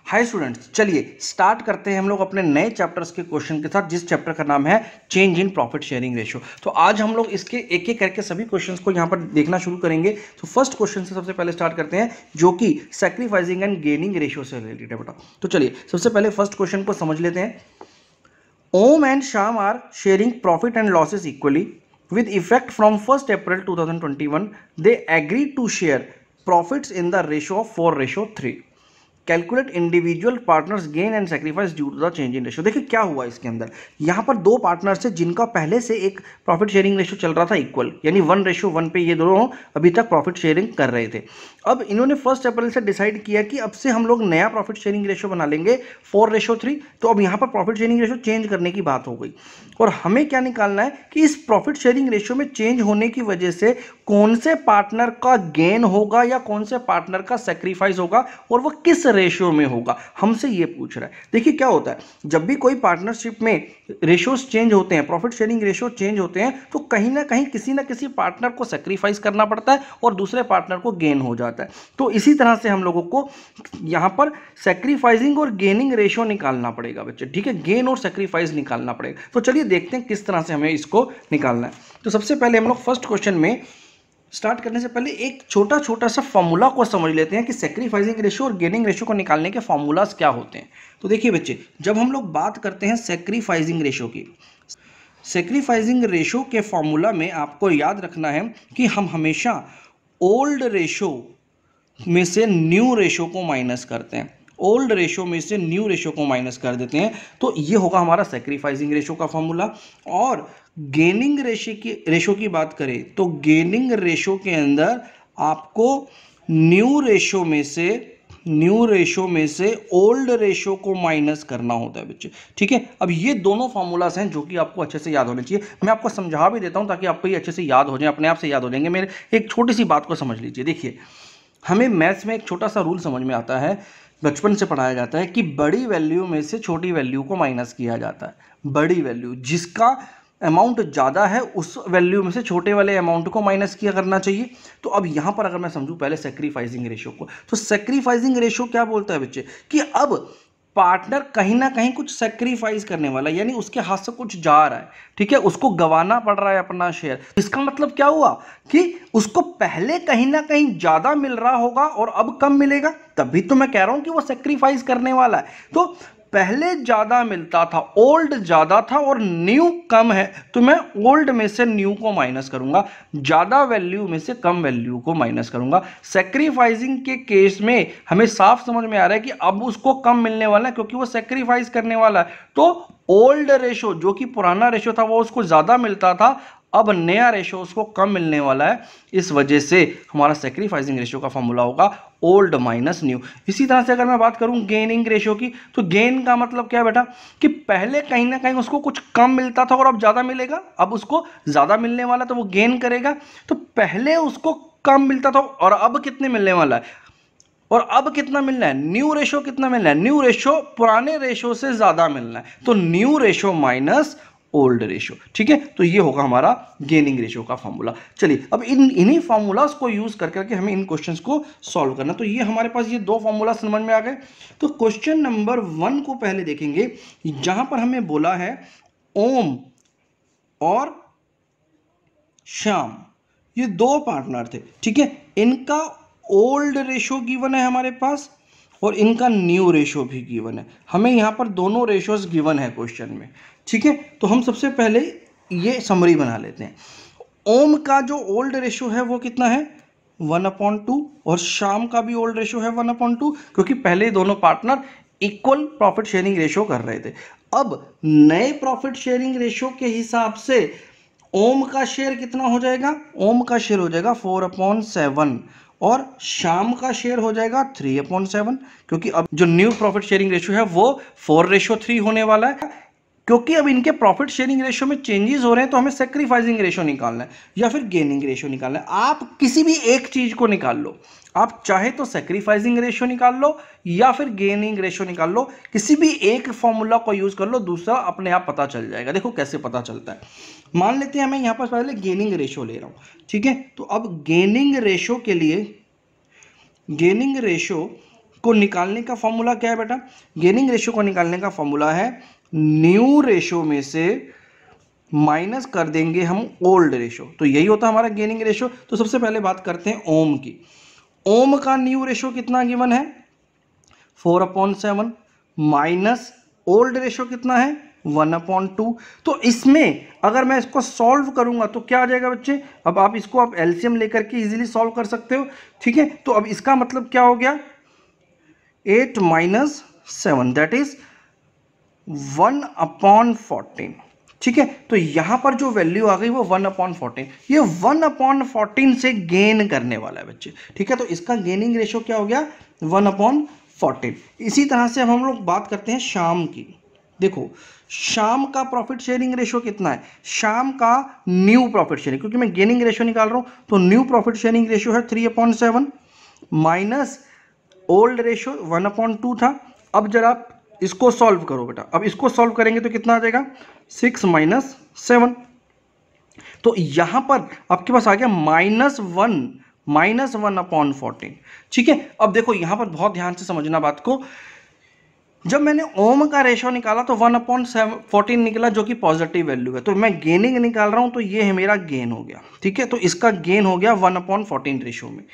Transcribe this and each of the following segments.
Hi students, चलिए start करते हैं हम लोग अपने नए चैप्टर्स के क्वेश्चन के साथ, जिस चैप्टर का नाम है change in profit sharing ratio. तो आज हम लोग इसके एक एक करके सभी क्वेश्चंस को यहाँ पर देखना शुरू करेंगे। तो फर्स्ट क्वेश्चन से सबसे पहले स्टार्ट करते हैं, जो कि सैक्रिफाइसिंग एंड गेनिंग रेशियो से रिलेटेड है बेटा। तो चलिए सबसे पहले फर्स्ट क्वेश्चन को समझ लेते हैं। Om and Shyam are sharing profit and losses equally with effect from 1st April 2021. They agreed to share profits in the ratio of 4:3. Calculate individual partners gain and sacrifice due to the change in ratio. देखिए क्या हुआ इसके अंदर, यहाँ पर दो partners है जिनका पहले से एक प्रॉफिट शेयरिंग रेशियो चल रहा था इक्वल, यानी 1:1 पे ये दोनों अभी तक प्रॉफिट शेयरिंग कर रहे थे। अब इन्होंने 1 अप्रैल से डिसाइड किया कि अब से हम लोग नया प्रॉफिट शेयरिंग रेशियो बना लेंगे 4:3। तो अब यहाँ पर प्रॉफिट शेयरिंग रेशियो चेंज करने की बात हो गई, और हमें क्या निकालना है कि इस प्रॉफिट शेयरिंग रेशियो में चेंज होने की वजह से कौन से पार्टनर का गेन होगा या कौन से पार्टनर का सेक्रीफाइस होगा, और वो किस रेशियो में होगा, हमसे ये पूछ रहा है। देखिए क्या होता है, जब भी कोई पार्टनरशिप में रेशियोज चेंज होते हैं, प्रॉफिट शेयरिंग रेशियो चेंज होते हैं, तो कहीं ना कहीं किसी ना किसी पार्टनर को सेक्रीफाइस करना पड़ता है और दूसरे पार्टनर को गेन हो जाता है। तो इसी तरह से हम लोगों को यहां पर सेक्रीफाइसिंग और गेनिंग रेशियो निकालना पड़ेगा बच्चे, ठीक है, गेन और सेक्रीफाइस निकालना पड़ेगा। तो चलिए देखते हैं किस तरह से हमें इसको निकालना है। तो सबसे पहले हम लोग फर्स्ट क्वेश्चन में स्टार्ट करने से पहले एक छोटा छोटा सा फॉर्मूला को समझ लेते हैं कि सेक्रीफाइसिंग रेशियो और गेनिंग रेशियो को निकालने के फॉर्मूलाज क्या होते हैं। तो देखिए बच्चे, जब हम लोग बात करते हैं सेक्रीफाइसिंग रेशियो की, सेक्रीफाइसिंग रेशियो के फॉर्मूला में आपको याद रखना है कि हम हमेशा ओल्ड रेशियो में से न्यू रेशियो को माइनस करते हैं, ओल्ड रेशियो में से न्यू रेशियो को माइनस कर देते हैं। तो ये होगा हमारा सेक्रीफाइसिंग रेशियो का फॉर्मूला। और गेनिंग रेशियो की बात करें तो गेनिंग रेशियो के अंदर आपको न्यू रेशियो में से ओल्ड रेशियो को माइनस करना होता है बच्चे, ठीक है। अब ये दोनों फॉर्मूलाज हैं जो कि आपको अच्छे से याद होने चाहिए। मैं आपको समझा भी देता हूं ताकि आपको ये अच्छे से याद हो जाए, अपने आप से याद हो जाएंगे। मेरे एक छोटी सी बात को समझ लीजिए। देखिए, हमें मैथ्स में एक छोटा सा रूल समझ में आता है, बचपन से पढ़ाया जाता है कि बड़ी वैल्यू में से छोटी वैल्यू को माइनस किया जाता है। बड़ी वैल्यू जिसका अमाउंट ज़्यादा है उस वैल्यू में से छोटे वाले अमाउंट को माइनस किया करना चाहिए। तो अब यहाँ पर अगर मैं समझूं पहले सेक्रीफाइसिंग रेशियो को, तो सेक्रीफाइसिंग रेशियो क्या बोलता है बच्चे कि अब पार्टनर कहीं ना कहीं कुछ सेक्रीफाइस करने वाला है, यानी उसके हाथ से कुछ जा रहा है, ठीक है, उसको गंवाना पड़ रहा है अपना शेयर। इसका मतलब क्या हुआ कि उसको पहले कहीं ना कहीं ज्यादा मिल रहा होगा और अब कम मिलेगा, तभी तो मैं कह रहा हूं कि वो सेक्रीफाइस करने वाला है। तो पहले ज्यादा मिलता था, ओल्ड ज्यादा था और न्यू कम है, तो मैं ओल्ड में से न्यू को माइनस करूंगा, ज्यादा वैल्यू में से कम वैल्यू को माइनस करूंगा। सेक्रीफाइसिंग के केस में हमें साफ समझ में आ रहा है कि अब उसको कम मिलने वाला है क्योंकि वो सेक्रीफाइस करने वाला है। तो ओल्ड रेशो जो कि पुराना रेशो था वो उसको ज्यादा मिलता था, अब नया रेशो उसको कम मिलने वाला है। इस वजह से हमारा सेक्रीफाइसिंग रेशियो का फॉर्मूला होगा ओल्ड माइनस न्यू। इसी तरह से अगर मैं बात करूं गेनिंग रेशियो की, तो गेन का मतलब क्या है बेटा कि पहले कहीं ना कहीं उसको कुछ कम मिलता था और अब ज्यादा मिलेगा, अब उसको ज्यादा मिलने वाला तो वो गेन करेगा। तो पहले उसको कम मिलता था और अब कितने मिलने वाला है, और अब कितना मिलना है, न्यू रेशो कितना मिलना है, न्यू रेशो पुराने रेशो से ज्यादा मिलना है, तो new ratio minus old ratio, ठीक है। तो ये होगा हमारा गेनिंग रेशो का फॉर्मूला। चलिए अब इन्हीं फॉर्मूलाज को यूज करके हमें इन क्वेश्चंस को सॉल्व करना। तो ये हमारे पास ये दो फॉर्मूला समझ में आ गए। तो क्वेश्चन नंबर 1 को पहले देखेंगे, जहां पर हमें बोला है ओम और श्याम, ये दो पार्टनर थे, ठीक है, इनका ओल्ड रेशो गिवन है हमारे पास और इनका न्यू रेशो भी गिवन है। हमें यहाँ पर दोनों रेशोज गिवन है क्वेश्चन में, ठीक है। तो हम सबसे पहले ये समरी बना लेते हैं। ओम का जो ओल्ड रेशो है वो कितना है 1/2, और शाम का भी ओल्ड रेशो है 1/2, क्योंकि पहले दोनों partner equal profit sharing ratio कर रहे थे। अब नए प्रॉफिट शेयरिंग रेशो के हिसाब से ओम का शेयर कितना हो जाएगा, ओम का शेयर हो जाएगा 4/7 और शाम का शेयर हो जाएगा 3/7, क्योंकि अब जो न्यू प्रॉफिट शेयरिंग रेशियो है वो 4:3 होने वाला है। क्योंकि अब इनके प्रॉफिट शेयरिंग रेशियो में चेंजेस हो रहे हैं, तो हमें सेक्रीफाइसिंग रेशियो निकालना है या फिर गेनिंग रेशियो निकालना है। आप किसी भी एक चीज को निकाल लो, आप चाहे तो सेक्रीफाइसिंग रेशियो निकाल लो या फिर गेनिंग रेशियो निकाल लो, किसी भी एक फॉर्मूला को यूज कर लो, दूसरा अपने आप पता चल जाएगा। देखो कैसे पता चलता है, मान लेते हैं मैं यहां पर पहले गेनिंग रेशियो ले रहा हूं, ठीक है। तो अब गेनिंग रेशियो के लिए, गेनिंग रेशियो को निकालने का फॉर्मूला क्या है बेटा? गेनिंग रेशियो को निकालने का फॉर्मूला है न्यू रेशियो में से माइनस कर देंगे हम ओल्ड रेशियो, तो यही होता है हमारा गेनिंग रेशियो। तो सबसे पहले बात करते हैं ओम की। ओम का न्यू रेशियो कितना गिवन है? 4/7 माइनस ओल्ड रेशियो कितना है? 1/2। तो इसमें अगर मैं इसको सॉल्व करूंगा तो क्या आ जाएगा बच्चे? अब आप इसको आप एलसीएम लेकर के इजीली सॉल्व कर सकते हो, ठीक है। तो अब इसका मतलब क्या हो गया? 8 माइनस 7 दैट इज 1/14, ठीक है। तो यहां पर जो वैल्यू आ गई वो 1/14, ये 1/14 से गेन करने वाला है बच्चे, ठीक है। तो इसका गेनिंग रेशियो क्या हो गया? 1/14। इसी तरह से अब हम लोग बात करते हैं शाम की। देखो शाम का प्रॉफिट शेयरिंग रेशियो कितना है? शाम का न्यू प्रॉफिट शेयरिंग, क्योंकि मैं गेनिंग रेशियो निकाल रहा हूं तो न्यू प्रॉफिट शेयरिंग रेशियो है 3/7 माइनस ओल्ड रेशियो 1/2 था। अब जरा इसको सॉल्व करो बेटा, अब इसको सॉल्व करेंगे तो कितना आ जाएगा? 6 माइनस 7। तो यहां पर आपके पास आ गया -1/14, ठीक है। अब देखो यहां पर बहुत ध्यान से समझना बात को। जब मैंने ओम का रेशियो निकाला तो 1/14 निकला, जो कि पॉजिटिव वैल्यू है। तो मैं गेनिंग निकाल रहा हूं तो ये है मेरा गेन हो गया, ठीक है। तो इसका गेन हो गया 1/14 रेशियो में।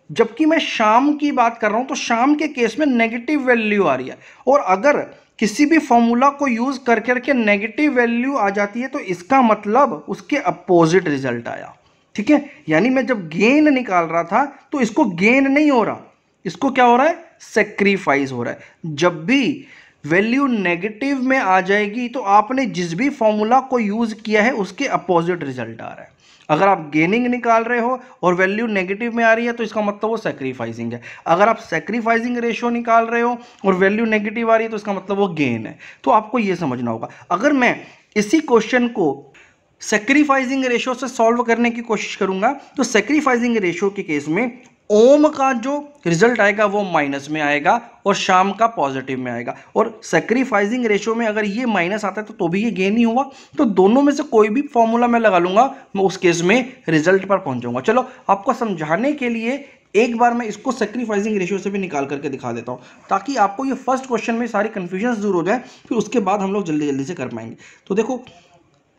जबकि मैं शाम की बात कर रहा हूं तो शाम के केस में नेगेटिव वैल्यू आ रही है, और अगर किसी भी फॉर्मूला को यूज कर करके नेगेटिव वैल्यू आ जाती है तो इसका मतलब उसके अपोजिट रिजल्ट आया, ठीक है। यानी मैं जब गेन निकाल रहा था तो इसको गेन नहीं हो रहा, इसको क्या हो रहा है? सेक्रीफाइस हो रहा है। जब भी वैल्यू नेगेटिव में आ जाएगी तो आपने जिस भी फॉर्मूला को यूज किया है उसके अपोजिट रिजल्ट आ रहा है। अगर आप गेनिंग निकाल रहे हो और वैल्यू नेगेटिव में आ रही है तो इसका मतलब वो सैक्रिफाइसिंग है। अगर आप सैक्रिफाइसिंग रेशियो निकाल रहे हो और वैल्यू नेगेटिव आ रही है तो इसका मतलब वो गेन है। तो आपको ये समझना होगा। अगर मैं इसी क्वेश्चन को सैक्रिफाइसिंग रेशियो से सॉल्व करने की कोशिश करूंगा तो सैक्रिफाइसिंग रेशियो के केस में ओम का जो रिजल्ट आएगा वो माइनस में आएगा और शाम का पॉजिटिव में आएगा, और सैक्रिफाइसिंग रेशियो में अगर ये माइनस आता है तो भी ये गेन ही हुआ। तो दोनों में से कोई भी फॉर्मूला मैं लगा लूंगा, मैं उस केस में रिजल्ट पर पहुंचूंगा। चलो आपको समझाने के लिए एक बार मैं इसको सैक्रिफाइसिंग रेशियो से भी निकाल करके दिखा देता हूं, ताकि आपको ये फर्स्ट क्वेश्चन में सारी कंफ्यूजन दूर हो जाए, फिर उसके बाद हम लोग जल्दी जल्दी से कर पाएंगे। तो देखो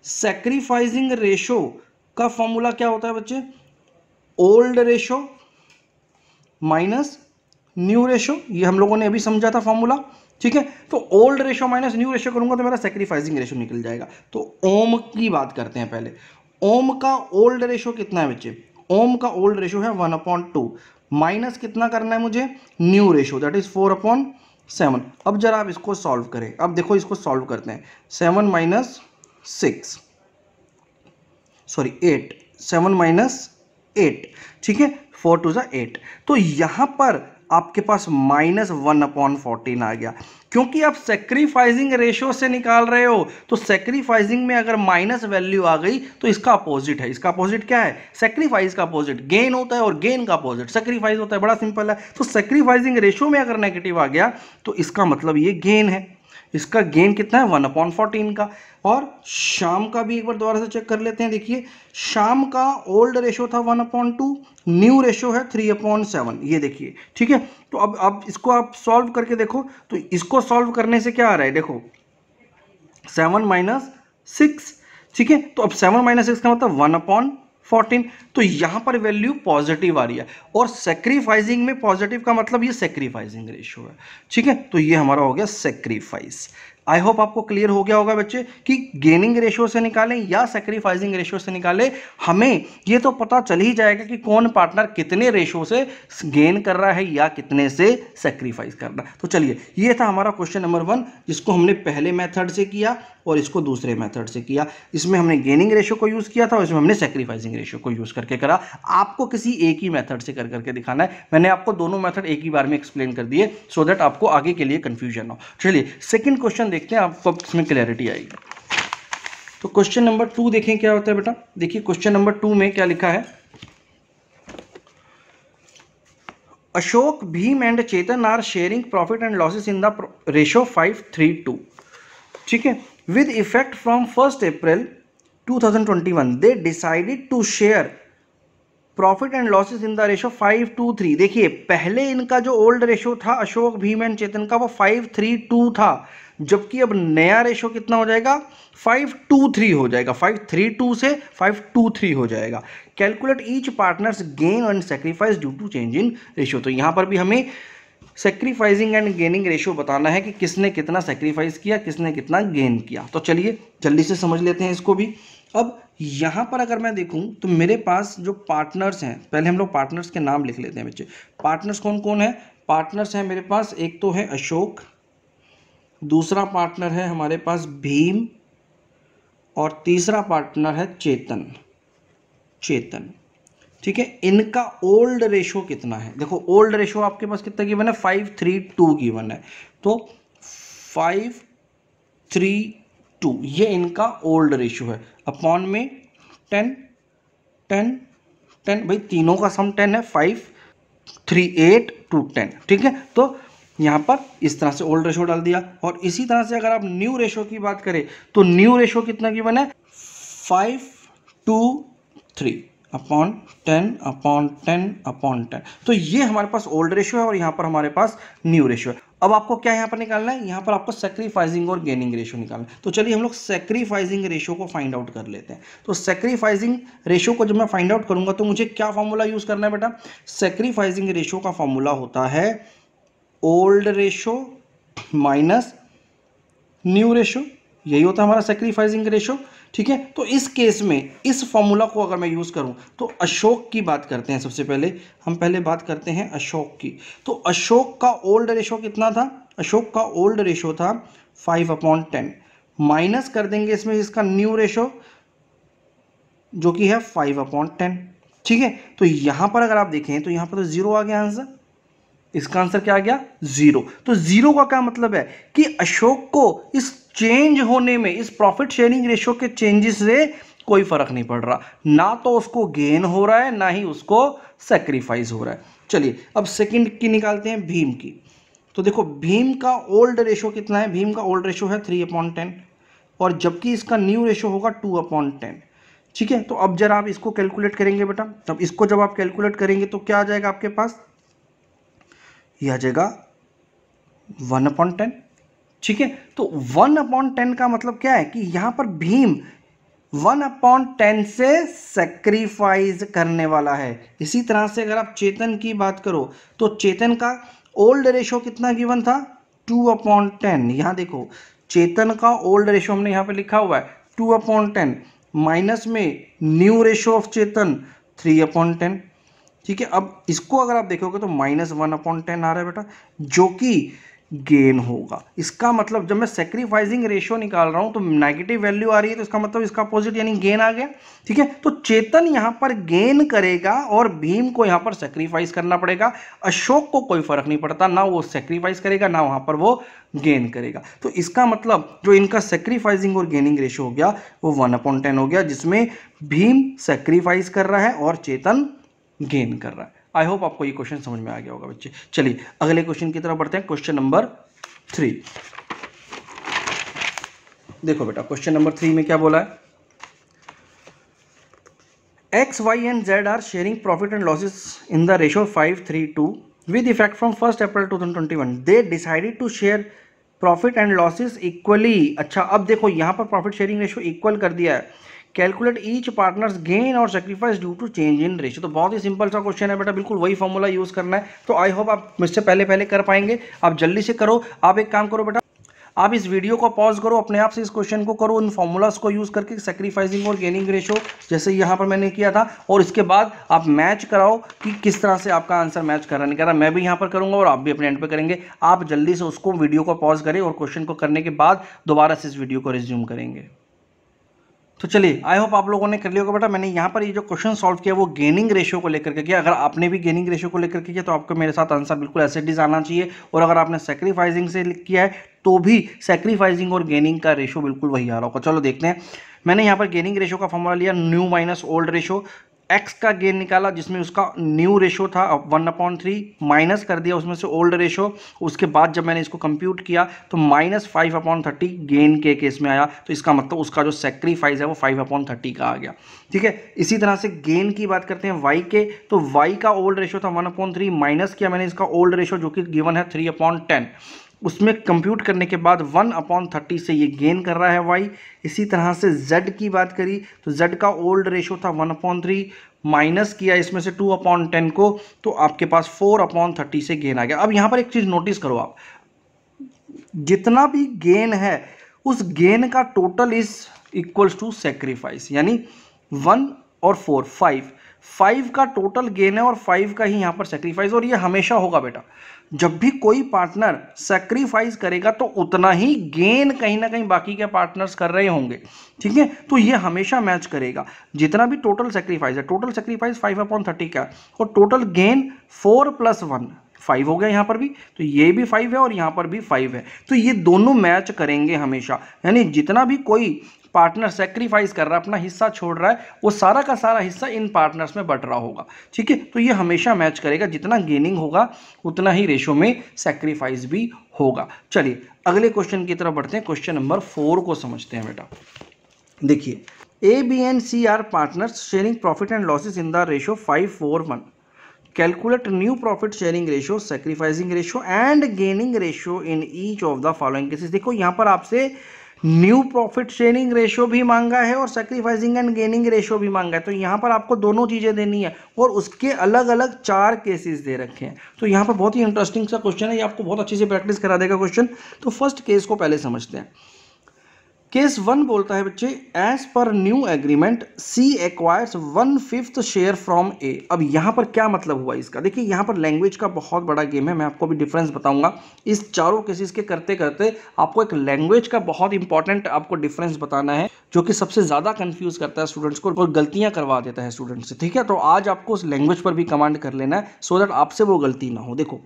सैक्रिफाइसिंग रेशियो का फॉर्मूला क्या होता है बच्चे? Old ratio minus new ratio, ये हम लोगों ने अभी समझा था फॉर्मूला, ठीक है। तो old ratio minus new ratio करूंगा तो मेरा सैक्रिफाइसिंग रेशियो निकल जाएगा। तो ओम की बात करते हैं पहले। ओम का ओल्ड रेशियो कितना है बच्चे? ओम का ओल्ड रेशियो है 1/2 माइनस कितना करना है मुझे? New ratio that is 4/7। अब जरा आप इसको सॉल्व करें। अब देखो इसको सॉल्व करते हैं। 7 माइनस 6 सॉरी 8, 7 माइनस 8, ठीक है। 4 2 8। तो यहां पर आपके पास -1/14 आ गया, क्योंकि आप सैक्रिफाइसिंग रेशियो से निकाल रहे हो। तो सैक्रिफाइसिंग में अगर माइनस वैल्यू आ गई तो इसका अपोजिट है। इसका अपोजिट क्या है? सैक्रिफाइस का अपोजिट गेन होता है, और गेन का अपोजिट सैक्रिफाइस होता है। बड़ा सिंपल है। तो सैक्रिफाइसिंग रेशियो में अगर नेगेटिव आ गया तो इसका मतलब ये गेन है। इसका गेन कितना है? 1/14 का। और शाम का भी एक बार दोबारा से चेक कर लेते हैं। देखिए शाम का ओल्ड रेशियो था 1/2, न्यू रेशियो है 3/7, ये देखिए, ठीक है। तो अब इसको आप सॉल्व करके देखो। तो इसको सॉल्व करने से क्या आ रहा है? देखो 7 माइनस 6, ठीक है। तो अब 7 माइनस 6 का मतलब 1/14। तो यहां पर वैल्यू पॉजिटिव आ रही है, और सैक्रिफाइसिंग में पॉजिटिव का मतलब ये सैक्रिफाइसिंग रेशियो है, ठीक है। तो ये हमारा हो गया सैक्रिफाइस। आई होप आपको क्लियर हो गया होगा बच्चे कि गेनिंग रेशियो से निकालें या सैक्रिफाइसिंग रेशियो से निकालें, हमें ये तो पता चल ही जाएगा कि कौन पार्टनर कितने रेशियो से गेन कर रहा है या कितने से सैक्रिफाइस कर रहा है। तो चलिए ये था हमारा क्वेश्चन नंबर 1, जिसको हमने पहले मेथड से किया और इसको दूसरे मेथड से किया। इसमें हमने गेनिंग रेशियो को यूज किया था और इसमें हमने सैक्रिफाइसिंग रेशियो को यूज करके करा। आपको किसी एक ही मेथड से कर करके दिखाना है। मैंने आपको दोनों मेथड एक ही बार में एक्सप्लेन कर दिए सो दैट आपको आगे के लिए कंफ्यूजन ना हो। चलिए सेकंड क्वेश्चन देखते हैं, आपको इसमें क्लैरिटी आएगी। तो क्वेश्चन नंबर 2 देखें क्या होता है बेटा। देखिए क्वेश्चन नंबर 2 में क्या लिखा है। Ashok, Bhim and Chetan are sharing profit and losses in the ratio 5:3:2, ठीक है। With effect from 1st April 2021, they decided to share profit and losses in the ratio 5:3। देखिए पहले इनका जो ओल्ड रेशो था अशोक, भीम एंड चेतन का, वो 5:3:2 था, जबकि अब नया रेशो कितना हो जाएगा, 5:2:3 हो जाएगा। 5:3:2 से 5:2:3 हो जाएगा। Calculate each partners gain and sacrifice due to change in ratio. तो यहां पर भी हमें सेक्रीफाइसिंग एंड गेनिंग रेशो बताना है कि किसने कितना सेक्रीफाइस किया, किसने कितना गेन किया। तो चलिए जल्दी से समझ लेते हैं इसको भी। अब यहां पर अगर मैं देखूं तो मेरे पास जो पार्टनर्स हैं, पहले हम लोग पार्टनर्स के नाम लिख लेते हैं बच्चे। पार्टनर्स कौन कौन है? पार्टनर्स हैं मेरे पास, एक तो है अशोक, दूसरा पार्टनर है हमारे पास भीम, और तीसरा पार्टनर है चेतन। चेतन, ठीक है। इनका ओल्ड रेशो कितना है? देखो ओल्ड रेशो आपके पास कितना गिवन है, 5:3:2 गिवन है। तो 5:3:2 ये इनका ओल्ड रेशो है। अपॉन में 10 10 10, भाई तीनों का सम 10 है, 5 3 8 2 10, ठीक है। तो यहां पर इस तरह से ओल्ड रेशो डाल दिया। और इसी तरह से अगर आप न्यू रेशो की बात करें तो न्यू रेशो कितना गिवन है, 5:2:3 अपॉन 10/10/10। तो ये हमारे पास ओल्ड रेशो है और यहाँ पर हमारे पास न्यू रेशो है। अब आपको क्या यहाँ पर निकालना है, यहाँ पर आपको सेक्रीफाइसिंग और गेनिंग रेशो निकालना है। तो चलिए हम लोग सेक्रीफाइसिंग रेशो को फाइंड आउट कर लेते हैं। तो सेक्रीफाइसिंग रेशो को जब मैं फाइंड आउट करूंगा तो मुझे क्या फॉर्मूला यूज करना है बेटा? सेक्रीफाइसिंग रेशो का फॉर्मूला होता है old ratio minus new ratio, यही होता है हमारा सेक्रीफाइसिंग रेशो, ठीक है। तो इस केस में इस फॉर्मूला को अगर मैं यूज करूं तो अशोक की बात करते हैं। सबसे पहले हम बात करते हैं अशोक की। तो अशोक का ओल्ड रेशो कितना था? अशोक का ओल्ड रेशो था 5/10, माइनस कर देंगे इसमें इसका न्यू रेशो जो कि है 5/10, ठीक है। तो यहां पर अगर आप देखें तो यहां पर तो जीरो आ गया आंसर। इसका आंसर क्या आ गया? जीरो। तो जीरो का क्या मतलब है कि अशोक को इस चेंज होने में, इस प्रॉफिट शेयरिंग रेशो के चेंजेस से कोई फर्क नहीं पड़ रहा, ना तो उसको गेन हो रहा है ना ही उसको सेक्रीफाइस हो रहा है। चलिए अब सेकंड की निकालते हैं, भीम की। तो देखो भीम का ओल्ड रेशो कितना है? भीम का ओल्ड रेशो है 3/10 और जबकि इसका न्यू रेशो होगा 2/10, ठीक है। तो अब जरा आप इसको कैलकुलेट करेंगे बेटा, तब इसको जब आप कैलकुलेट करेंगे तो क्या आ जाएगा आपके पास? यह आ जाएगा 1/10, ठीक है। तो 1/10 का मतलब क्या है कि यहां पर भीम 1/10 से सेक्रीफाइस करने वाला है। इसी तरह से अगर आप चेतन की बात करो तो चेतन का ओल्ड रेशो कितना गिवन था? 2/10। यहां देखो चेतन का ओल्ड रेशो हमने यहां पे लिखा हुआ है 2/10, माइनस में न्यू रेशो ऑफ चेतन 3/10, ठीक है। अब इसको अगर आप देखोगे तो -1/10 आ रहा है बेटा, जो कि गेन होगा। इसका मतलब जब मैं सेक्रीफाइसिंग रेशियो निकाल रहा हूं तो नेगेटिव वैल्यू आ रही है, तो इसका मतलब इसका अपोजिट यानी गेन आ गया, ठीक है। तो चेतन यहां पर गेन करेगा और भीम को यहां पर सेक्रीफाइस करना पड़ेगा। अशोक को कोई फर्क नहीं पड़ता, ना वो सेक्रीफाइस करेगा ना वहां पर वो गेन करेगा। तो इसका मतलब जो इनका सेक्रीफाइसिंग और गेनिंग रेशियो हो गया वो 1/10 हो गया, जिसमें भीम सेक्रीफाइस कर रहा है और चेतन गेन कर रहा है। आई होप आपको ये क्वेश्चन समझ में आ गया होगा बच्चे। चलिए अगले क्वेश्चन की तरफ बढ़ते हैं, क्वेश्चन नंबर 3। देखो बेटा क्वेश्चन नंबर 3 में क्या बोला है, X, Y and Z are sharing profit and losses in the ratio 5:3:2 with effect from 1st April 2021. They decided to share profit and losses equally. अच्छा अब देखो यहां पर प्रॉफिट शेयरिंग रेशियो इक्वल कर दिया है। कैलकुलेट ईच पार्टनर्स गेन और sacrifice due to change in ratio. तो बहुत ही सिंपल सा क्वेश्चन है बेटा, बिल्कुल वही फॉर्मूला यूज करना है। तो आई होप आप मुझसे पहले कर पाएंगे। आप जल्दी से करो। आप एक काम करो बेटा, आप इस वीडियो को पॉज करो, अपने आप से इस क्वेश्चन को करो उन फॉर्मूलाज को यूज करके, सेक्रीफाइसिंग और गेनिंग रेशियो जैसे यहाँ पर मैंने किया था, और इसके बाद आप मैच कराओ कि किस तरह से आपका आंसर मैच कर रहा नहीं कर रहा। मैं भी यहाँ पर करूंगा और आप भी अपने एंड पे करेंगे। आप जल्दी से उसको वीडियो को पॉज करें और क्वेश्चन को करने के बाद दोबारा से इस वीडियो को रिज्यूम करेंगे। तो चलिए आई होप आप लोगों ने कर लिया होगा बेटा। मैंने यहाँ पर ये जो क्वेश्चन सॉल्व किया वो गेनिंग रेशियो को लेकर के किया। अगर आपने भी गेनिंग रेशियो को लेकर के किया तो आपको मेरे साथ आंसर बिल्कुल ऐसे डिज आना चाहिए, और अगर आपने सेक्रीफाइसिंग से किया है तो भी सेक्रीफाइसिंग और गेनिंग का रेशियो बिल्कुल वही आ रहा होगा। चलो देखते हैं। मैंने यहाँ पर गेनिंग रेशियो का फॉर्मूला लिया new minus old ratio. X का गेन निकाला जिसमें उसका न्यू रेशो था 1/3, माइनस कर दिया उसमें से ओल्ड रेशो। उसके बाद जब मैंने इसको कंप्यूट किया तो -5/30 गेन के केस में आया। तो इसका मतलब उसका जो सेक्रीफाइस है वो 5/30 का आ गया। ठीक है, इसी तरह से गेन की बात करते हैं वाई के। तो वाई का ओल्ड रेशो था 1/3, माइनस किया मैंने इसका ओल्ड रेशो जो कि गिवन है 3/10। उसमें कंप्यूट करने के बाद 1/30 से ये गेन कर रहा है y। इसी तरह से z की बात करी तो z का ओल्ड रेशो था 1/3, माइनस किया इसमें से 2/10 को, तो आपके पास 4/30 से गेन आ गया। अब यहाँ पर एक चीज़ नोटिस करो आप, जितना भी गेन है उस गेन का total is equals to sacrifice, यानी 1 और 4 5 का टोटल गेन है और 5 का ही यहाँ पर सेक्रीफाइस। और ये हमेशा होगा बेटा, जब भी कोई पार्टनर सेक्रीफाइस करेगा तो उतना ही गेन कहीं ना कहीं बाकी के पार्टनर्स कर रहे होंगे। ठीक है, तो ये हमेशा मैच करेगा। जितना भी टोटल सेक्रीफाइस है, टोटल सेक्रीफाइस 5/30 का और टोटल गेन 4 + 1 5 हो गया यहाँ पर भी, तो ये भी 5 है और यहाँ पर भी 5 है। तो ये दोनों मैच करेंगे हमेशा, यानी जितना भी कोई पार्टनर सेक्रीफाइस कर रहा है, अपना हिस्सा छोड़ रहा है, वो सारा का सारा हिस्सा इन पार्टनर्स में बट रहा होगा। ठीक है, तो ये हमेशा मैच करेगा, जितना गेनिंग होगा उतना ही रेशो में सेक्रीफाइस भी होगा। चलिए अगले क्वेश्चन की तरफ बढ़ते हैं। क्वेश्चन नंबर 4 को समझते हैं बेटा। देखिए, A B and C are partners sharing profit and losses in the ratio 5:4:1। Calculate new profit sharing ratio, sacrificing ratio and gaining ratio in each of the following cases. देखो यहाँ पर आपसे new profit sharing ratio भी मांगा है और sacrificing and gaining ratio भी मांगा है। तो यहाँ पर आपको दोनों चीज़ें देनी है और उसके अलग अलग 4 केसेस दे रखे हैं। तो यहाँ पर बहुत ही इंटरेस्टिंग सा क्वेश्चन है, ये आपको बहुत अच्छे से प्रैक्टिस करा देगा क्वेश्चन। तो फर्स्ट केस को पहले समझते हैं। केस 1 बोलता है बच्चे, as per new agreement C acquires 1/5 share from A. अब यहाँ पर क्या मतलब हुआ इसका? देखिए यहाँ पर लैंग्वेज का बहुत बड़ा गेम है, मैं आपको भी डिफरेंस बताऊंगा। इस चारों केसेस के करते करते आपको एक लैंग्वेज का बहुत इंपॉर्टेंट आपको डिफरेंस बताना है, जो कि सबसे ज़्यादा कंफ्यूज करता है स्टूडेंट्स को और गलतियाँ करवा देता है स्टूडेंट्स से। ठीक है, तो आज आपको उस लैंग्वेज पर भी कमांड कर लेना है सो दैट आपसे वो गलती ना हो। देखो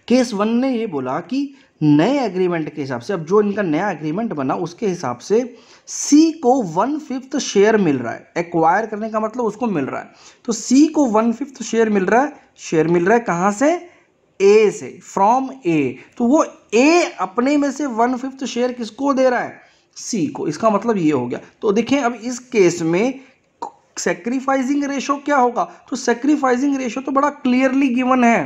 केस 1 ने ये बोला कि नए एग्रीमेंट के हिसाब से, अब जो इनका नया एग्रीमेंट बना उसके हिसाब से सी को 1/5 शेयर मिल रहा है। एक्वायर करने का मतलब उसको मिल रहा है, तो सी को 1/5 शेयर मिल रहा है। शेयर मिल रहा है कहाँ से? ए से, फ्रॉम ए। तो वो ए अपने में से 1/5 शेयर किसको दे रहा है? सी को। इसका मतलब ये हो गया। तो देखें अब इस केस में सेक्रीफाइसिंग रेशो क्या होगा? तो सेक्रीफाइसिंग रेशो तो बड़ा क्लियरली गिवन है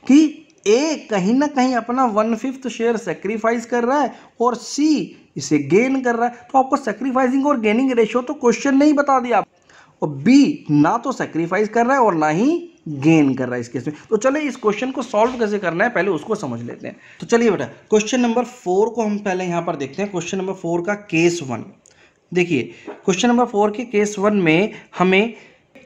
कि ए कहीं ना कहीं अपना 1/5 शेयर सेक्रीफाइस कर रहा है और सी इसे गेन कर रहा है। तो आपको सेक्रीफाइसिंग और गेनिंग रेशियो तो क्वेश्चन नहीं बता दिया, और बी ना तो सेक्रीफाइस कर रहा है और ना ही गेन कर रहा है इस केस में। तो चलिए इस क्वेश्चन को सॉल्व कैसे करना है पहले उसको समझ लेते हैं। तो चलिए बेटा क्वेश्चन नंबर 4 को हम पहले यहाँ पर देखते हैं। क्वेश्चन नंबर 4 का केस 1 देखिए। क्वेश्चन नंबर 4 के केस 1 में हमें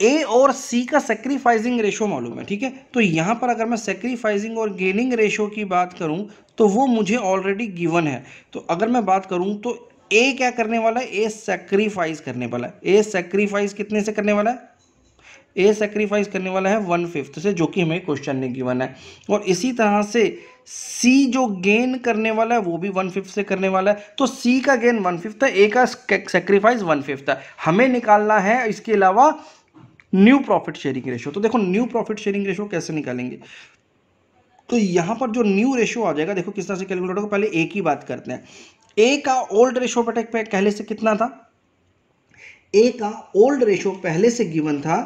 ए और सी का सेक्रीफाइसिंग रेशो मालूम है। ठीक है, तो यहाँ पर अगर मैं सेक्रीफाइसिंग और गेनिंग रेशो की बात करूँ तो वो मुझे ऑलरेडी गिवन है। तो अगर मैं बात करूँ तो ए क्या करने वाला है? ए सेक्रीफाइस करने वाला है। ए सेक्रीफाइस कितने से करने वाला है? ए सेक्रीफाइस करने वाला है 1/5 से, जो कि हमें क्वेश्चन में गिवन है। और इसी तरह से सी जो गेन करने वाला है वो भी 1/5 से करने वाला है। तो सी का गेन 1/5 है, ए का सेक्रीफाइस 1/5 है। हमें निकालना है इसके अलावा न्यू प्रॉफिट शेयरिंग रेशो। तो देखो न्यू प्रॉफिट शेयरिंग रेशो कैसे निकालेंगे? तो यहां पर जो न्यू रेशो आ जाएगा, देखो किस तरह से कैलकुलेट होगा। पहले ए की बात करते हैं। ए का ओल्ड रेशो पहले से कितना था? ए का ओल्ड रेशो पहले से गिवन था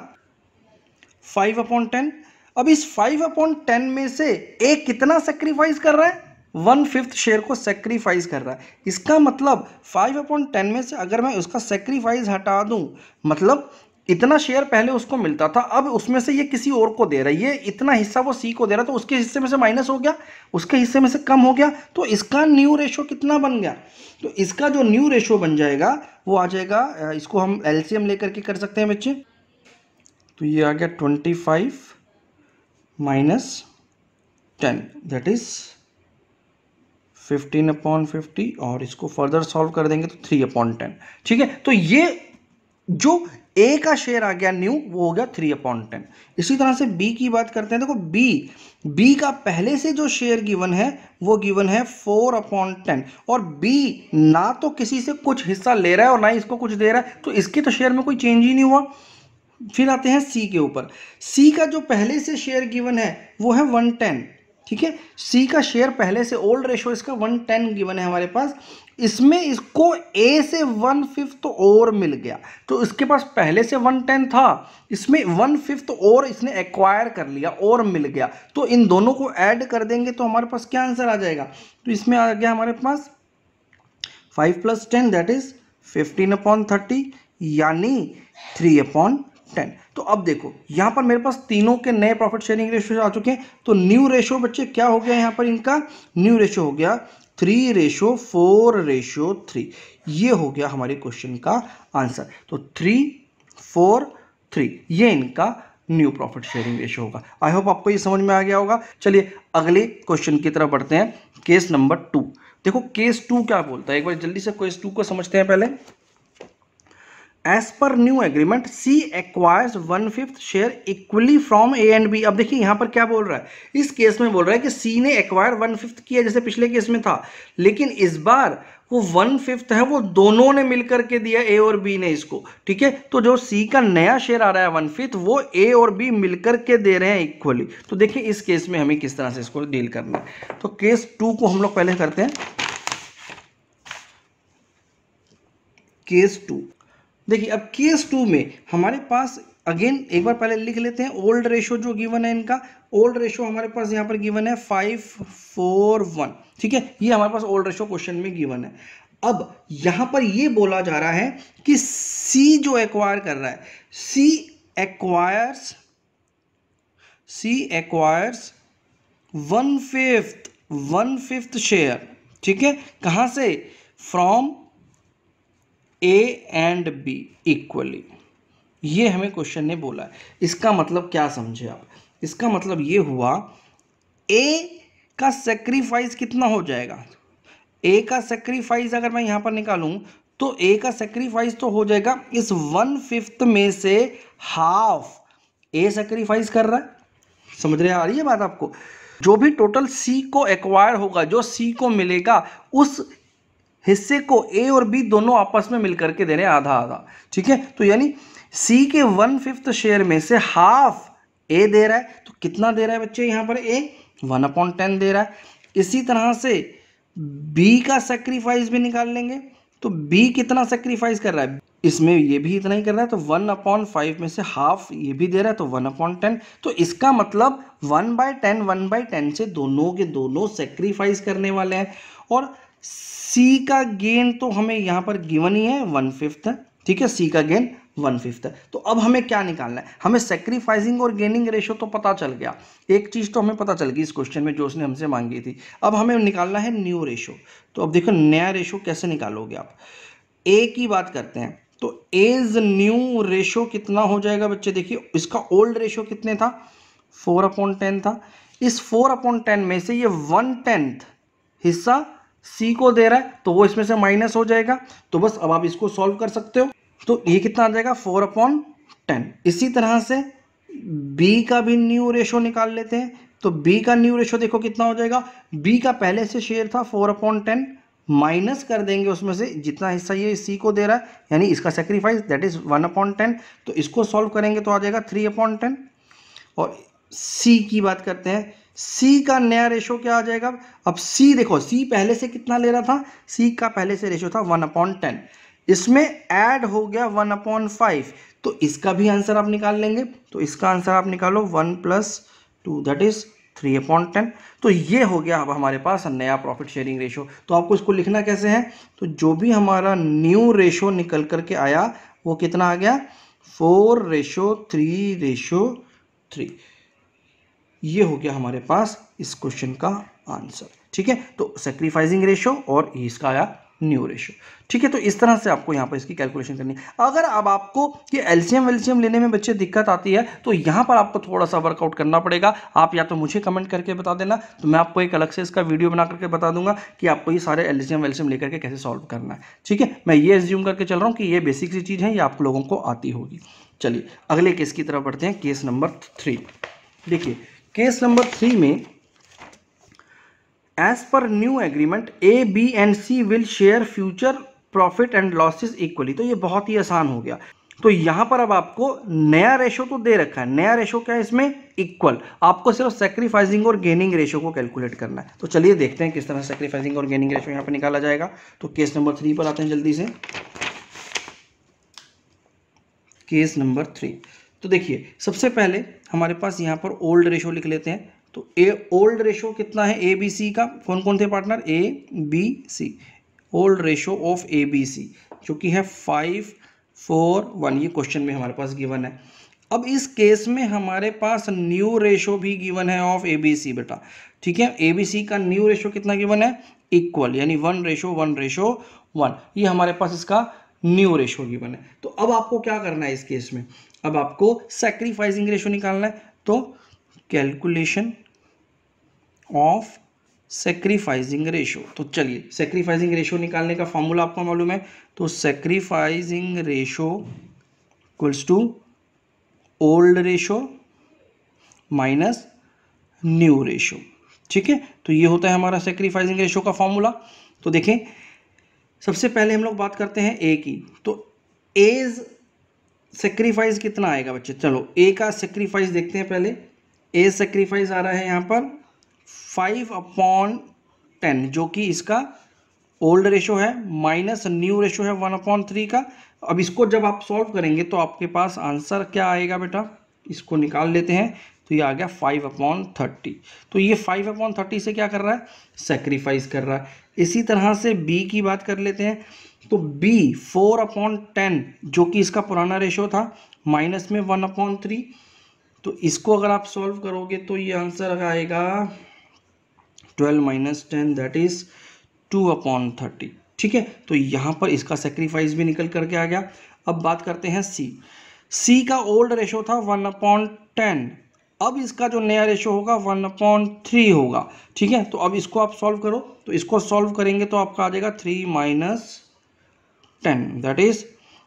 5/10। अब इस 5/10 में से ए कितना सेक्रीफाइस कर रहा है? 1/5 शेयर को सेक्रीफाइस कर रहा है। इसका मतलब 5/10 में से अगर मैं उसका सेक्रीफाइस हटा दूं, मतलब इतना शेयर पहले उसको मिलता था, अब उसमें से ये किसी और को दे रहा है। ये इतना हिस्सा वो सी को दे रहा है, तो उसके हिस्से में से माइनस हो गया, उसके हिस्से में से कम हो गया। तो इसका न्यू रेशो कितना बन गया? तो इसका जो न्यू रेशो बन जाएगा वो आ जाएगा, इसको हम एलसीएम लेकर के कर सकते हैं बच्चे। तो ये आ गया 25 - 10 दैट इज 15/50, और इसको फर्दर सॉल्व कर देंगे तो 3/10। ठीक है, तो ये जो ए का शेयर आ गया न्यू, वो हो गया 3/10। इसी तरह से बी की बात करते हैं। देखो बी का पहले से जो शेयर गिवन है वो गिवन है 4/10, और बी ना तो किसी से कुछ हिस्सा ले रहा है और ना ही इसको कुछ दे रहा है, तो इसके तो शेयर में कोई चेंज ही नहीं हुआ। फिर आते हैं सी के ऊपर। सी का जो पहले से शेयर गिवन है वो है 110, ठीक है। सी का शेयर पहले से ओल्ड रेशो इसका 110 गिवन है हमारे पास। इसमें इसको ए से 1/5 तो और मिल गया, तो इसके पास पहले से 110 था, इसमें 1/5 तो और इसने एक्वायर कर लिया और मिल गया, तो इन दोनों को ऐड कर देंगे तो हमारे पास क्या आंसर आ जाएगा। तो इसमें आ गया हमारे पास 5 + 10 दैट इज 15/30, यानी 3/10। तो अब देखो यहां पर मेरे पास तीनों के नए प्रॉफिट शेयरिंग रेशियो आ चुके हैं। तो न्यू रेशो बच्चे क्या हो गया यहां पर, इनका न्यू रेशो हो गया 3:4:3। ये हो गया हमारे क्वेश्चन का आंसर। तो 3:4:3 ये इनका न्यू प्रॉफिट शेयरिंग रेशियो होगा। आई होप आपको ये समझ में आ गया होगा। चलिए अगले क्वेश्चन की तरफ बढ़ते हैं, केस नंबर 2। देखो केस 2 क्या बोलता है, एक बार जल्दी से केस 2 को समझते हैं पहले। As per new agreement, C acquires 1/5 share equally from A and B। अब देखिए यहाँ पर क्या बोल रहा है, इस केस में बोल रहा है कि C ने एक्वायर 1/5 किया जैसे पिछले केस में था, लेकिन इस बार वो 1/5 है वो दोनों ने मिलकर के दिया, A और B ने इसको, ठीक है। तो जो C का नया शेयर आ रहा है 1/5 वो A और B मिलकर के दे रहे हैं इक्वली। तो देखिए इस केस में हमें किस तरह से इसको डील करना है। तो केस 2 को हम लोग पहले करते हैं। केस 2 देखिए, अब केस 2 में हमारे पास अगेन एक बार पहले लिख लेते हैं ओल्ड रेशो जो गिवन है इनका। ओल्ड रेशो हमारे पास यहाँ पर गिवन है 5:4:1, ठीक है। ये हमारे पास ओल्ड रेशो क्वेश्चन में गिवन है। अब यहाँ पर ये बोला जा रहा है कि सी जो एक्वायर कर रहा है, सी एक्वायर्स 1/5 शेयर, ठीक है। कहाँ से, from A and be equally. ये हमें क्वेश्चन ने बोला है। इसका मतलब क्या समझे आप, इसका मतलब ये हुआ ए का सेक्रीफाइस कितना हो जाएगा। ए का सेक्रीफाइस अगर मैं यहां पर निकालूं तो ए का सेक्रीफाइस तो हो जाएगा इस 1/5 में से हाफ ए सेक्रीफाइस कर रहा है। समझ रहे आ रही है बात आपको। जो भी टोटल सी को एक्वायर होगा, जो सी को मिलेगा, उस हिस्से को ए और बी दोनों आपस में मिलकर के दे रहे हैं आधा आधा, ठीक है। तो यानी सी के 1/5 शेयर में से हाफ ए दे रहा है, तो कितना दे रहा है बच्चे यहाँ पर, ए 1/10 दे रहा है। इसी तरह से बी का सेक्रीफाइस भी निकाल लेंगे, तो बी कितना सेक्रीफाइस कर रहा है, इसमें ये भी इतना ही कर रहा है, तो 1/5 में से हाफ ये भी दे रहा है, तो 1/10। तो इसका मतलब 1/10 से दोनों के दोनों सेक्रीफाइस करने वाले हैं। और सी का गेन तो हमें यहाँ पर गिवन ही है 1/5 है, ठीक है। सी का गेन 1/5 है। तो अब हमें क्या निकालना है, हमें सेक्रीफाइसिंग और गेनिंग रेशो तो पता चल गया, एक चीज़ तो हमें पता चल गई इस क्वेश्चन में जो उसने हमसे मांगी थी। अब हमें निकालना है न्यू रेशो। तो अब देखो नया रेशो कैसे निकालोगे आप। ए की बात करते हैं, तो एज न्यू रेशो कितना हो जाएगा बच्चे, देखिए इसका ओल्ड रेशो कितने था, 4/10 था। इस 4/10 में से ये 1/10 हिस्सा सी को दे रहा है, तो वो इसमें से माइनस हो जाएगा। तो बस अब आप इसको सॉल्व कर सकते हो, तो ये कितना आ जाएगा 4/10। इसी तरह से बी का भी न्यू रेशो निकाल लेते हैं। तो बी का न्यू रेशो देखो कितना हो जाएगा, बी का पहले से शेयर था 4/10, माइनस कर देंगे उसमें से जितना हिस्सा ये सी को दे रहा है, यानी इसका सेक्रीफाइस दैट इज 1/10। तो इसको सॉल्व करेंगे तो आ जाएगा 3/10। और सी की बात करते हैं, सी का नया रेशो क्या आ जाएगा। अब सी देखो, सी पहले से कितना ले रहा था, सी का पहले से रेशो था 1/10, इसमें ऐड हो गया 1/5, तो इसका भी आंसर आप निकाल लेंगे। तो इसका आंसर आप निकालो 1 + 2 दैट इज 3/10। तो ये हो गया अब हमारे पास नया प्रॉफिट शेयरिंग रेशो। तो आपको इसको लिखना कैसे है, तो जो भी हमारा न्यू रेशो निकल करके आया वो कितना आ गया 4:3:3। ये हो गया हमारे पास इस क्वेश्चन का आंसर, ठीक है। तो सेक्रीफाइसिंग रेशो और इसका आया न्यू रेशो। ठीक है, तो इस तरह से आपको यहाँ पर इसकी कैलकुलेशन करनी है। अगर अब आपको ये एलसीएम वेलसीएम लेने में बच्चे दिक्कत आती है तो यहाँ पर आपको थोड़ा सा वर्कआउट करना पड़ेगा। आप या तो मुझे कमेंट करके बता देना, तो मैं आपको एक अलग से इसका वीडियो बना करके बता दूंगा कि आपको ये सारे एलसीएम वेलसीएम लेकर के कैसे सॉल्व करना है। ठीक है, मैं ये एज्यूम करके चल रहा हूँ कि ये बेसिक सी चीज़ है, ये आप लोगों को आती होगी। चलिए अगले केस की तरफ बढ़ते हैं, केस नंबर 3। देखिए केस नंबर 3 में as per new agreement A B and C will share future profit and losses equally. तो ये बहुत ही आसान हो गया। तो यहां पर अब आपको नया रेशो तो दे रखा है, नया रेशो क्या है इसमें, इक्वल। आपको सिर्फ सैक्रिफाइसिंग और गेनिंग रेशो को कैलकुलेट करना है। तो चलिए देखते हैं किस तरह सैक्रिफाइसिंग और गेनिंग रेशो यहां पर निकाला जाएगा। तो केस नंबर 3 पर आते हैं जल्दी से। केस नंबर 3, तो देखिए सबसे पहले हमारे पास यहाँ पर ओल्ड रेशो लिख लेते हैं। तो ए ओल्ड रेशो कितना है ए बी सी का, कौन कौन थे partner, A B C. Old ratio of A B C जो कि है 5, 4, 1, ये क्वेश्चन में हमारे पास गिवन है। अब इस केस में हमारे पास न्यू रेशो भी गिवन है ऑफ ए बी सी बेटा। ठीक है, ए बी सी का न्यू रेशो कितना गिवन है, इक्वल, यानी 1:1:1। ये हमारे पास इसका न्यू रेशो गिवन है। तो अब आपको क्या करना है इस केस में, अब आपको सैक्रिफाइसिंग रेशो निकालना है। तो कैलकुलेशन ऑफ सैक्रिफाइसिंग रेशो। तो चलिए सैक्रिफाइसिंग रेशो निकालने का फॉर्मूला आपको मालूम है। तो sacrificing ratio equals to old ratio minus new ratio. ठीक है, तो ये होता है हमारा सैक्रिफाइसिंग रेशो का फॉर्मूला। तो देखें सबसे पहले हम लोग बात करते हैं ए की। तो एज सेक्रीफाइस कितना आएगा बच्चे, चलो ए का सेक्रीफाइस देखते हैं पहले। ए सेक्रीफाइस आ रहा है यहाँ पर 5/10 जो कि इसका ओल्ड रेशो है, माइनस न्यू रेशो है 1/3 का। अब इसको जब आप सॉल्व करेंगे तो आपके पास आंसर क्या आएगा बेटा, इसको निकाल लेते हैं। तो ये आ गया 5/30। तो ये 5/30 से क्या कर रहा है, सेक्रीफाइस कर रहा है। इसी तरह से बी की बात कर लेते हैं। तो बी 4/10 जो कि इसका पुराना रेशो था, माइनस में 1/3। तो इसको अगर आप सॉल्व करोगे तो ये आंसर आएगा 12 - 10 दैट इज 2/30। ठीक है, तो यहाँ पर इसका सेक्रीफाइस भी निकल करके आ गया। अब बात करते हैं सी का ओल्ड रेशो था 1/10। अब इसका जो नया रेशो होगा 1/3 होगा। ठीक है, तो अब इसको आप सॉल्व करो। तो इसको सॉल्व करेंगे तो आपका आ जाएगा 3 - 10 दैट इज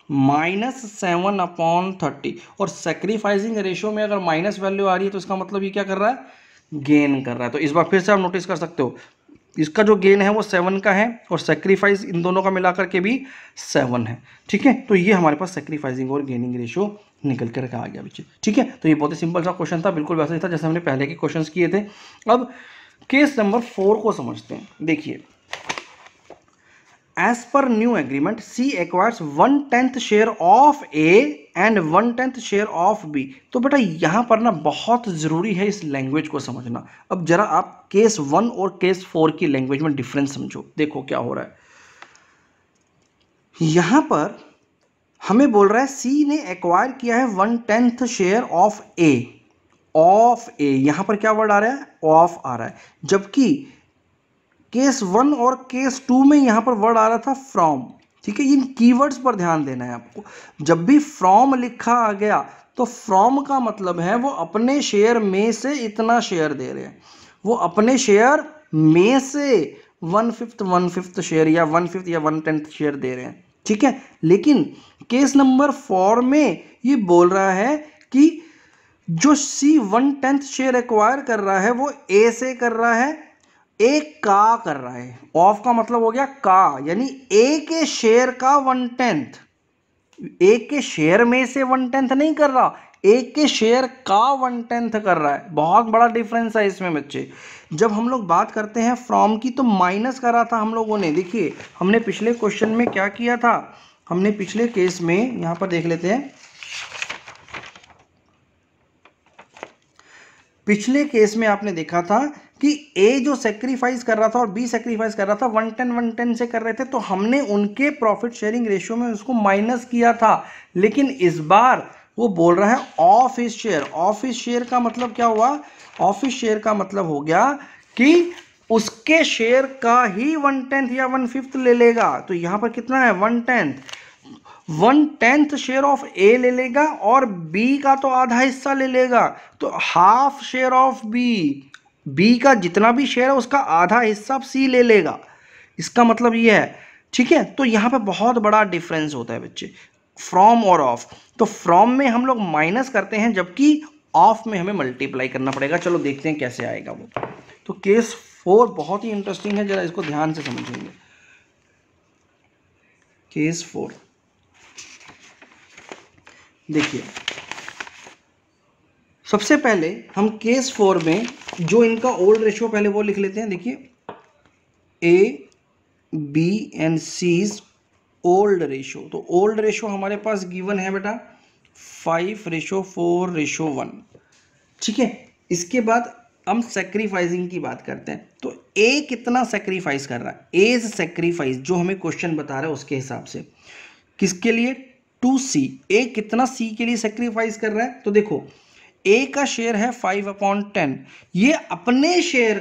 -7/30। और सेक्रीफाइसिंग रेशो में अगर माइनस वैल्यू आ रही है तो इसका मतलब ये क्या कर रहा है, गेन कर रहा है। तो इस बार फिर से आप नोटिस कर सकते हो इसका जो गेन है वो 7 का है और सेक्रीफाइस इन दोनों का मिलाकर के भी 7 है। ठीक है, तो ये हमारे पास सेक्रीफाइसिंग और गेनिंग रेशो निकल कर आ गया बच्चे। ठीक है, तो ये बहुत ही सिंपल सा क्वेश्चन था, बिल्कुल वैसा ही था जैसे हमने पहले के क्वेश्चंस किए थे। अब केस नंबर 4 को समझते हैं। देखिए as per new agreement C acquires 1/10 share of A and 1/10 share of B. तो बेटा यहां पर ना बहुत जरूरी है इस लैंग्वेज को समझना। अब जरा आप केस 1 और केस 4 की लैंग्वेज में डिफरेंस समझो। देखो क्या हो रहा है, यहां पर हमें बोल रहा है सी ने एक्वायर किया है 1/10 शेयर ऑफ ए। यहां पर क्या वर्ड आ रहा है, ऑफ आ रहा है। जबकि केस 1 और केस 2 में यहां पर वर्ड आ रहा था फ्रॉम। ठीक है, इन कीवर्ड्स पर ध्यान देना है आपको। जब भी फ्रॉम लिखा आ गया तो फ्रॉम का मतलब है वो अपने शेयर में से इतना शेयर दे रहे हैं, वो अपने शेयर में से 1/5 शेयर या 1/5 या 1/10 शेयर दे रहे हैं। ठीक है, लेकिन केस नंबर 4 में ये बोल रहा है कि जो सी 1/10 शेयर एक्वायर कर रहा है वो ए से कर रहा है, ए का कर रहा है। ऑफ का मतलब हो गया का, यानी ए के शेयर का 1/10, ए के शेयर में से 1/10 नहीं कर रहा, ए के शेयर का 1/10 कर रहा है। बहुत बड़ा डिफरेंस है इसमें बच्चे। जब हम लोग बात करते हैं फ्रॉम की तो माइनस करा था हम लोगों ने। देखिए हमने पिछले क्वेश्चन में क्या किया था, हमने पिछले केस में यहां पर देख लेते हैं। पिछले केस में आपने देखा था कि ए जो सेक्रीफाइस कर रहा था और बी सेक्रीफाइस कर रहा था 1/10 से कर रहे थे, तो हमने उनके प्रॉफिट शेयरिंग रेशियो में उसको माइनस किया था। लेकिन इस बार वो बोल रहा है of his share. Of his share का मतलब क्या हुआ, ऑफ हिज शेयर का मतलब हो गया कि उसके शेयर का ही 1/10 या 1/5 ले लेगा। तो यहां पर कितना है 1/10 शेयर ऑफ ए ले लेगा और बी का तो आधा हिस्सा ले लेगा, तो हाफ शेयर ऑफ बी का जितना भी शेयर है उसका आधा हिस्सा सी ले लेगा। इसका मतलब ये है, ठीक है। तो यहां पे बहुत बड़ा डिफरेंस होता है बच्चे, फ्रॉम और ऑफ। तो फ्रॉम में हम लोग माइनस करते हैं, जबकि ऑफ में हमें मल्टीप्लाई करना पड़ेगा। चलो देखते हैं कैसे आएगा वो। तो केस 4 बहुत ही इंटरेस्टिंग है, जरा इसको ध्यान से समझेंगे। केस 4 देखिए, सबसे पहले हम केस 4 में जो इनका ओल्ड रेशियो पहले वो लिख लेते हैं। देखिए A B and C's old ratio. तो ओल्ड रेशियो हमारे पास गिवन है बेटा 5:4:1, ठीक है। इसके बाद हम सेक्रीफाइसिंग की बात करते हैं। तो ए कितना सेक्रीफाइस कर रहा है, एज सेक्रीफाइस जो हमें क्वेश्चन बता रहा है उसके हिसाब से, किसके लिए, टू सी। ए कितना सी के लिए सेक्रीफाइस कर रहा है, तो देखो ए का शेयर है 5/10, ये अपने शेयर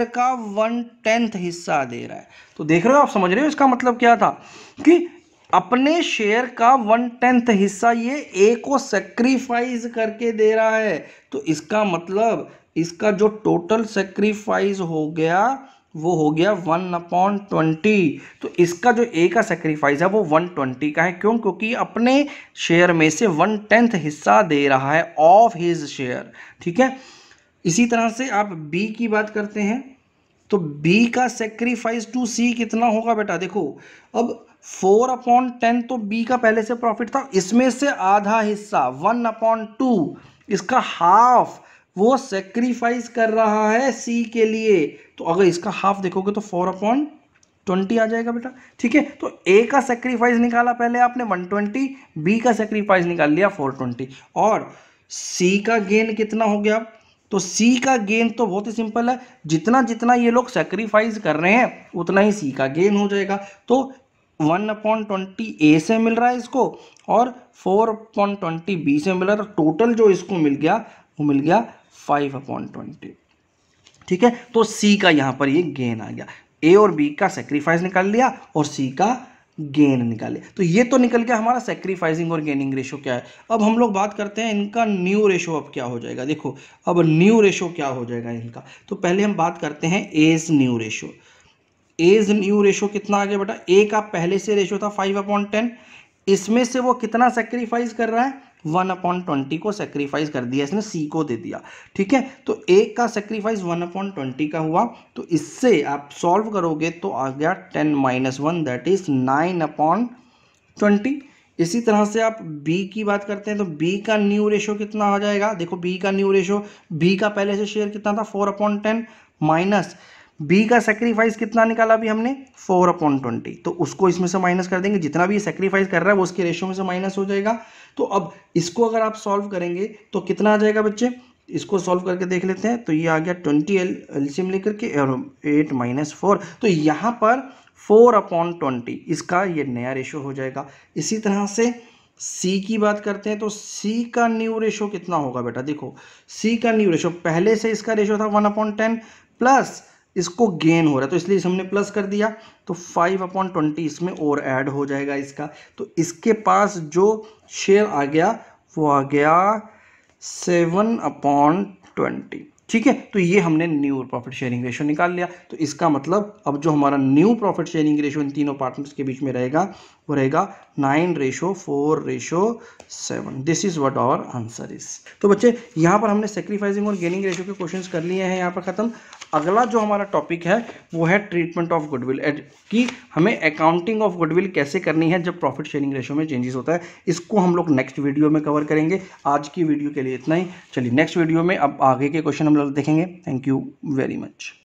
का 1/10 हिस्सा दे रहा है। तो देख रहे हो, आप समझ रहे हो इसका मतलब क्या था, कि अपने शेयर का 1/10 हिस्सा ये ए को सेक्रीफाइस करके दे रहा है। तो इसका मतलब इसका जो टोटल सेक्रीफाइस हो गया वो हो गया 1/20। तो इसका जो ए का सेक्रीफाइस है वो 120 का है। क्यों? क्योंकि अपने शेयर में से 1/10 हिस्सा दे रहा है ऑफ हिज शेयर, ठीक है। इसी तरह से आप बी की बात करते हैं, तो बी का सेक्रीफाइस टू सी कितना होगा बेटा, देखो अब 4/10 तो बी का पहले से प्रॉफिट था, इसमें से आधा हिस्सा 1/2, इसका हाफ वो सेक्रीफाइस कर रहा है सी के लिए। तो अगर इसका हाफ देखोगे तो 4/20 आ जाएगा बेटा, ठीक है। तो ए का सेक्रीफाइस निकाला पहले आपने 120, बी का सेक्रीफाइस निकाल लिया 420, और सी का गेन कितना हो गया। तो सी का गेन तो बहुत ही सिंपल है, जितना जितना ये लोग सेक्रीफाइस कर रहे हैं उतना ही सी का गेन हो जाएगा। तो 1/20 ए से मिल रहा है इसको और 4/20 बी से मिल रहा है, तो टोटल जो इसको मिल गया वो मिल गया 5/20, ठीक है। तो सी का यहां पर ये गेन आ गया, ए और बी का सेक्रीफाइस निकाल लिया और सी का गेन निकाले। तो ये तो निकल गया हमारा सेक्रीफाइसिंग और गेनिंग रेशो क्या है। अब हम लोग बात करते हैं इनका न्यू रेशो अब क्या हो जाएगा। देखो अब न्यू रेशो क्या हो जाएगा इनका, तो पहले हम बात करते हैं A's new ratio. A's new ratio कितना आ गया बेटा, ए का पहले से रेशो था 5/10, इसमें से वो कितना सेक्रीफाइस कर रहा है 1/20 को सेक्रीफाइस कर दिया इसने, सी को दे दिया, ठीक है। तो ए का सेक्रीफाइस 1/20 का हुआ, तो इससे आप सॉल्व करोगे तो आ गया 10 - 1 दैट इज 9/20। इसी तरह से आप बी की बात करते हैं, तो बी का न्यू रेशो कितना आ जाएगा, देखो बी का न्यू रेशो, बी का पहले से शेयर कितना था 4/10 माइनस बी का सेक्रीफाइस कितना निकाला अभी हमने 4/20, तो उसको इसमें से माइनस कर देंगे, जितना भी सेक्रीफाइस कर रहा है वो उसके रेशियो में से माइनस हो जाएगा। तो अब इसको अगर आप सॉल्व करेंगे तो कितना आ जाएगा बच्चे, इसको सॉल्व करके देख लेते हैं। तो ये आ गया 20 एलसीएम लेकर के और 8 - 4, तो यहाँ पर 4/20 इसका ये नया रेशियो हो जाएगा। इसी तरह से सी की बात करते हैं, तो सी का न्यू रेशियो कितना होगा बेटा, देखो सी का न्यू रेशियो पहले से इसका रेशियो था 1/10 प्लस इसको गेन हो रहा है तो इसलिए हमने प्लस कर दिया, तो 5/20 इसमें और ऐड हो जाएगा इसका। तो इसके पास जो शेयर आ गया वो आ गया 7/20, ठीक है। तो ये हमने न्यू प्रॉफिट शेयरिंग रेशियो निकाल लिया। तो इसका मतलब अब जो हमारा न्यू प्रॉफिट शेयरिंग रेशियो इन तीनों पार्टनर्स के बीच में रहेगा वो रहेगा 9:4:7। This is what our answer is. तो बच्चे यहाँ पर हमने सेक्रीफाइसिंग और गेनिंग रेशियो के क्वेश्चंस कर लिए हैं यहाँ पर खत्म। अगला जो हमारा टॉपिक है वो है ट्रीटमेंट ऑफ गुडविल, कि हमें अकाउंटिंग ऑफ गुडविल कैसे करनी है जब प्रॉफिट शेयरिंग रेशियो में चेंजेस होता है। इसको हम लोग नेक्स्ट वीडियो में कवर करेंगे। आज की वीडियो के लिए इतना ही, चलिए नेक्स्ट वीडियो में अब आगे के क्वेश्चन हम लोग देखेंगे। Thank you very much.